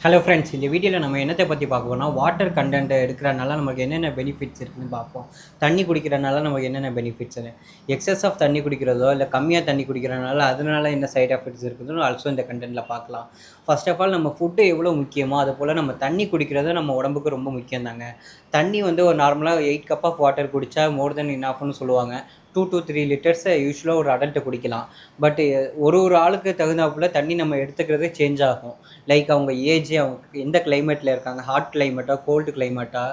Hello friends, இந்த வீடியோவில் நம்ம என்னத்தை பற்றி பார்க்க வாட்டர் கண்டென்ட் எடுக்கிறனால நமக்கு என்னென்ன பெனிஃபிட்ஸ் இருக்குன்னு பார்ப்போம். தண்ணி குடிக்கிறனால நமக்கு என்னென்ன பெனிஃபிட்ஸ்னு, எக்ஸஸ் ஆஃப் தண்ணி குடிக்கிறதோ இல்லை கம்மியாக தண்ணி குடிக்கிறனால அதனால என்ன சைட் எஃபெக்ட்ஸ் இருக்குதுன்னு ஆல்சோ இந்த கண்டென்ட்டில் பார்க்கலாம். ஃபர்ஸ்ட் ஆஃப் ஆல் நம்ம ஃபுட்டு எவ்வளோ முக்கியமோ அது போல் நம்ம தண்ணி குடிக்கிறது நம்ம உடம்புக்கு ரொம்ப முக்கியம் தாங்க. தண்ணி ஒரு நார்மலாக 8 கப் ஆஃப் வாட்டர் குடித்தா மோர் தென் இனாஃப்னு சொல்லுவாங்க. 2 to 3 லிட்டர்ஸை யூஸ்வலாக ஒரு அடல்ட்டை குடிக்கலாம். பட் ஒரு ஆளுக்கு தகுந்தாப்புல தண்ணி நம்ம எடுத்துக்கிறது சேஞ்ச் ஆகும். லைக் அவங்க ஏஜ், அவங்க எந்த கிளைமேட்டில் இருக்காங்க, ஹாட் கிளைமேட்டா கோல்டு கிளைமேட்டா,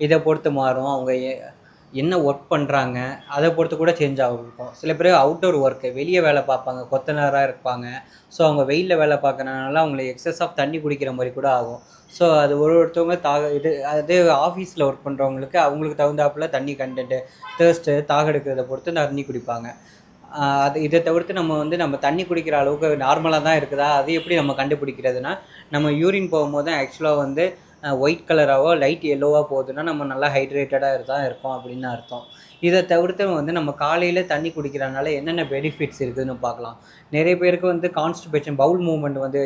இதை பொறுத்து மாறும். அவங்க என்ன ஒர்க் பண்ணுறாங்க அதை பொறுத்து கூட சேஞ்ச் ஆகும். சில பேர் அவுட்டோர் ஒர்க்கு வெளியே வேலை பார்ப்பாங்க, கொத்தனாராக இருப்பாங்க. ஸோ அவங்க வெயிலில் வேலை பார்க்கறனால அவங்களுக்கு எக்ஸஸ் ஆஃப் தண்ணி குடிக்கிற மாதிரி கூட ஆகும். ஸோ அது ஒருத்தவங்க அது ஆஃபீஸில் ஒர்க் பண்ணுறவங்களுக்கு அவங்களுக்கு தகுந்தாப்புல தண்ணி கண்டென்ட்டு, தேர்ஸ்ட்டு, எடுக்கிறத பொறுத்து தண்ணி குடிப்பாங்க. இதை தவிர்த்து நம்ம தண்ணி குடிக்கிற அளவுக்கு நார்மலாக தான் இருக்குதா, அது எப்படி நம்ம கண்டுபிடிக்கிறதுனா, நம்ம யூரின் போகும்போது தான் ஆக்சுவலாக ஒயிட் கலராகவோ லைட் எல்லோவாக போகுதுன்னா நம்ம நல்லா ஹைட்ரேட்டடாக தான் இருக்கோம் அப்படின்னு அர்த்தம். இதை தவிர்த்து நம்ம காலையில் தண்ணி குடிக்கிறனால என்னென்ன பெனிஃபிட்ஸ் இருக்குதுன்னு பார்க்கலாம். நிறைய பேருக்கு கான்ஸ்டிபேஷன், பவுல் மூவ்மெண்ட்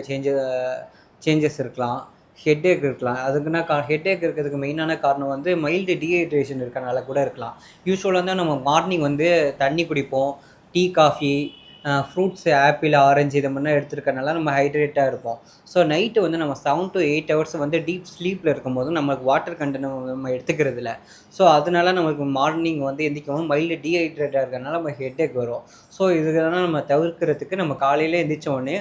சேஞ்சஸ் இருக்கலாம், ஹெட்டேக் இருக்கலாம். அதுக்குன்னா ஹெட்டேக் இருக்கிறதுக்கு மெயினான காரணம் மைல்டு டீஹைட்ரேஷன் இருக்கனால கூட இருக்கலாம். யூஸ்வலாக நம்ம மார்னிங் தண்ணி குடிப்போம், tea, coffee, fruits, apple, orange இதை மாதிரிலாம் எடுத்துருக்கனால நம்ம ஹைட்ரேட்டாக இருப்போம். ஸோ நைட்டு நம்ம 7 to 8 ஹவர்ஸ் டீப் ஸ்லீப்பில் இருக்கும்போது நமக்கு வாட்டர் கண்டென்ட் நம்ம எடுத்துக்கிறது இல்லை. ஸோ அதனால நமக்கு மார்னிங் எந்திரிக்கவும் மைல்டு டீஹைட்ரேட்டாக இருக்கிறனால நம்ம ஹெட்டேக் வரும். ஸோ இதுக்கெல்லாம் நம்ம தவிர்க்கிறதுக்கு நம்ம காலையில் எந்திரிச்ச உடனே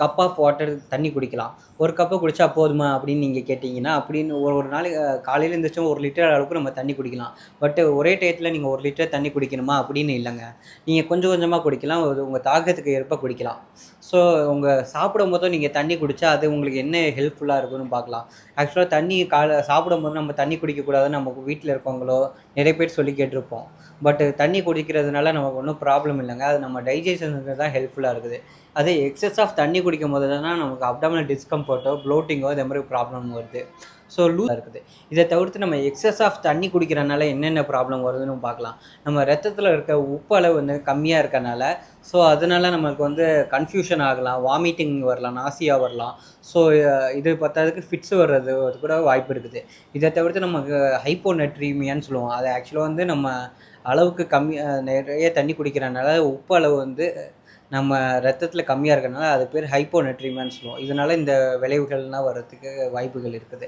கப் ஆஃப் வாட்டர் தண்ணி குடிக்கலாம். ஒரு கப்பு குடித்தா போதுமா அப்படின்னு நீங்கள் கேட்டிங்கன்னா, அப்படின்னு ஒரு நாளைக்கு காலையில் எழுந்திரிச்சோம் 1 லிட்டர் அளவுக்கு நம்ம தண்ணி குடிக்கலாம். பட் ஒரே டயத்தில் நீங்கள் 1 லிட்டர் தண்ணி குடிக்கணுமா அப்படின்னு இல்லைங்க. நீங்கள் கொஞ்சம் கொஞ்சமாக குடிக்கலாம், உங்கள் தாகத்துக்கு ஏற்ப குடிக்கலாம். ஸோ உங்கள் சாப்பிடும்போதும் நீங்கள் தண்ணி குடித்தா அது உங்களுக்கு என்ன ஹெல்ப்ஃபுல்லாக இருக்குன்னு பார்க்கலாம். ஆக்சுவலாக தண்ணி சாப்பிடும்போது நம்ம தண்ணி குடிக்கக்கூடாதுன்னு நம்ம வீட்டில் இருக்கவங்களோ நிறைய பேர் சொல்லி கேட்டிருப்போம். பட் தண்ணி குடிக்கிறதுனால நமக்கு ஒன்றும் ப்ராப்ளம் இல்லைங்க. அது நம்ம டைஜஷனுக்கு தான் ஹெல்ப்ஃபுல்லாக இருக்குது. அதே எக்ஸஸ் ஆஃப் தண்ணி குடிக்கும் போது தான் நமக்கு அப்டாமினல் டிஸ்கம்ஃபர்ட்டோ, ப்ளோட்டிங்கோ இந்த மாதிரி ப்ராப்ளம் வருது. ஸோ இருக்குது. இதை தவிர்த்து நம்ம எக்ஸஸ் ஆஃப் தண்ணி குடிக்கிறனால என்னென்ன ப்ராப்ளம் வருதுன்னு பார்க்கலாம். நம்ம ரத்தத்தில் இருக்க உப்பு அளவு கம்மியாக இருக்கனால, ஸோ அதனால நமக்கு கன்ஃபியூஷன் ஆகலாம், வாமிட்டிங் வரலாம், நாசியா வரலாம். ஸோ இது பத்தாததுக்கு ஃபிட்ஸ் வர்றது கூட வாய்ப்பு இருக்குது. இதை தவிர்த்து நமக்கு ஹைப்போநெட்ரீமியான்னு சொல்லுவோம். அது ஆக்சுவலாக நம்ம அளவுக்கு நிறைய தண்ணி குடிக்கிறனால உப்பு அளவு நம்ம ரத்தத்தில் கம்மியாக இருக்கனால அது பேர் ஹைப்போநெட்ரீமியான்னு சொல்லுவோம். இதனால் இந்த விளைவுகள்லாம் வர்றதுக்கு வாய்ப்புகள் இருக்குது.